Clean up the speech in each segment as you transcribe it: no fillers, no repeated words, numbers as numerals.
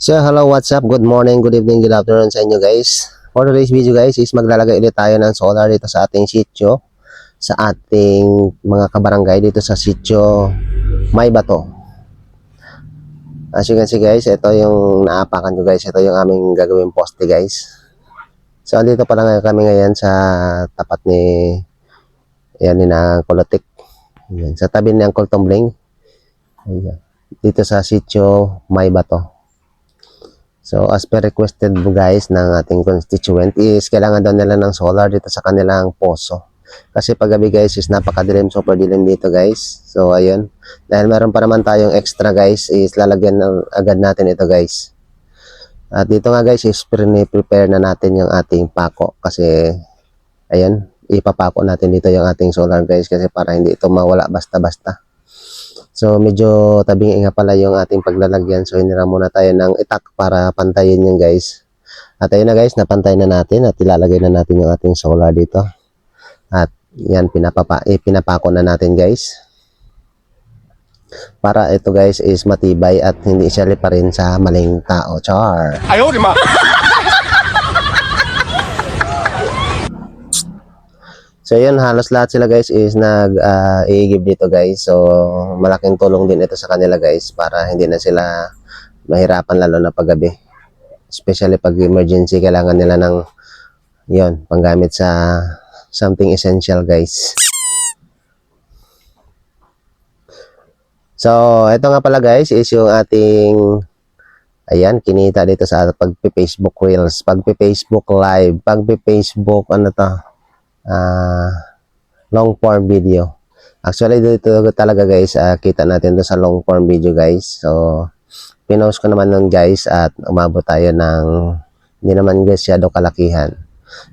So hello, what's up? Good morning, good evening, good afternoon sa inyo guys. For today's video guys is maglalagay ulit tayo ng solar dito sa ating sitio, sa ating mga kabarangay dito sa sitio May Bato. As you can see guys, ito yung naapakan ko guys, ito yung aming gagawin poste guys. So andito pa lang kami ngayon sa tapat ni Kolotik. Yan, sa tabi ni Uncle Tumbling. Ayan, dito sa sitio May Bato. So as per requested guys ng ating constituent is kailangan daw nila ng solar dito sa kanilang poso. Kasi pag gabi guys is napakadilim, super dilim dito guys. So ayun, dahil meron pa naman tayong extra guys is lalagyan agad natin ito guys. At dito nga guys is prepare na natin yung ating pako kasi ayun, ipapako natin dito yung ating solar guys kasi para hindi ito mawala basta-basta. So medyo tabing nga pala yung ating paglalagyan. So hinira muna tayo ng itak para pantayin yung guys. At ayun na guys, napantay na natin at ilalagay na natin yung ating solar dito. At yan, pinapako na natin guys. Para ito guys is matibay at hindi siya liparin sa maling tao. Char! Ayaw, di ma! So yun, halos lahat sila guys is nag-i-give dito guys. So malaking tulong din ito sa kanila guys para hindi na sila mahirapan lalo na paggabi. Especially pag emergency, kailangan nila ng yun, panggamit sa something essential guys. So ito nga pala guys is yung ating ayan, kinita dito sa pagpi-Facebook Reels, pagpi-Facebook Live, pagpi-Facebook ano to, long form video. Actually dito talaga guys, kita natin to sa long form video guys. So pinost ko naman nun guys at umabot tayo ng hindi naman guys masyado kalakihan.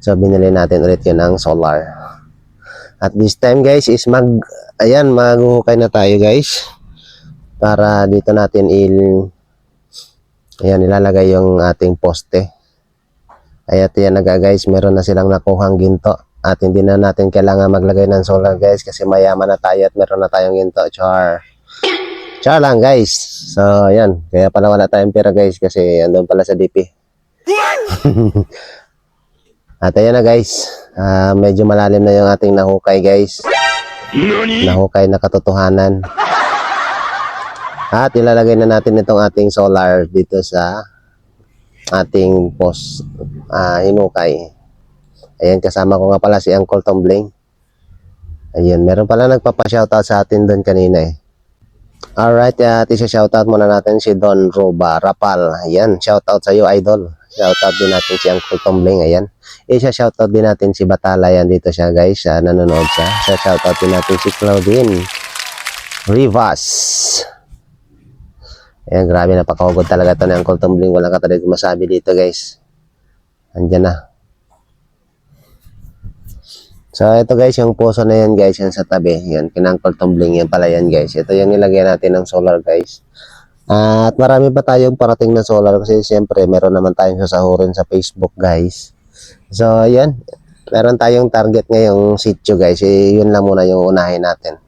So binili natin ulit yun ng solar. At this time guys is maghuhukay na tayo guys para dito natin ilalagay yung ating poste. Ayat yan na guys, meron na silang nakuhang ginto. At hindi na natin kailangan maglagay ng solar guys kasi mayaman na tayo at meron na tayong ginto. Char lang guys. So ayan, kaya pala wala tayong pera guys kasi andun pala sa DP. At ayan na guys, medyo malalim na yung ating nahukay guys. Nahukay na katotohanan. At ilalagay na natin itong ating solar dito sa ating post hinukay. Ayan, kasama ko nga pala si Uncle Tumbling. Ayan, meron pala nagpapa-shoutout sa atin doon kanina eh. Alright, isa-shoutout muna natin si Don Roba Rapal. Ayan, shoutout sa iyo idol. Shoutout din natin si Uncle Tumbling. Ayan, isa-shoutout din natin si Batala. Ayan, dito siya guys, nanonood siya. Shoutout din natin si Claudine Rivas. Ayan, grabe, napakahugod talaga ito ni Uncle Tumbling. Walang katalig masabi dito guys. Andyan na. So ito guys, yung poso na yan guys, yan sa tabi. Yan, kinangkol tumbling yan pala yan guys. Ito yung nilagay natin ng solar guys. At marami pa tayong parating na solar kasi siyempre meron naman tayong sasahurin sa Facebook guys. So yan, meron tayong target ngayong sitio guys. Yun lang muna yung unahin natin.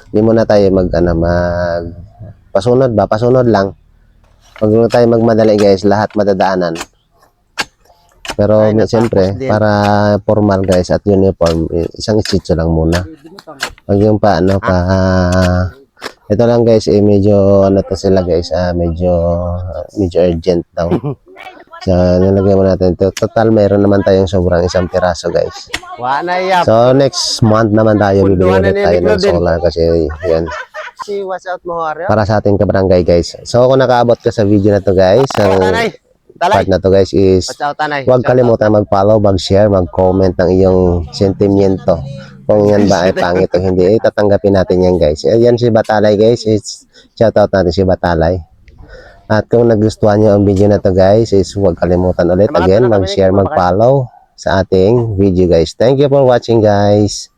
Hindi muna tayo pasunod lang. Huwag muna tayo magmadali guys, lahat madadaanan. Pero siyempre, para formal guys at uniform, isang sitio lang muna. Pag yung ito lang guys, medyo to sila guys, medyo urgent daw. So, nilagay mo natin ito. Total, meron naman tayong sobrang isang piraso guys. So, next month naman tayo, bibigyan ulit tayo ng solar kasi yan. Para sa ating kabarangay guys. So, kung nakaabot ka sa video na to guys, part na to guys is huwag kalimutan mag-follow, mag-share, mag-comment ng iyong sentimiento. Kung yan ba ay pangit o hindi, tatanggapin natin yan guys. Yan si Batalay guys, shoutout natin si Batalay. At kung nagustuhan nyo ang video na to guys, is huwag kalimutan ulit again mag-share, mag-follow sa ating video guys. Thank you for watching guys.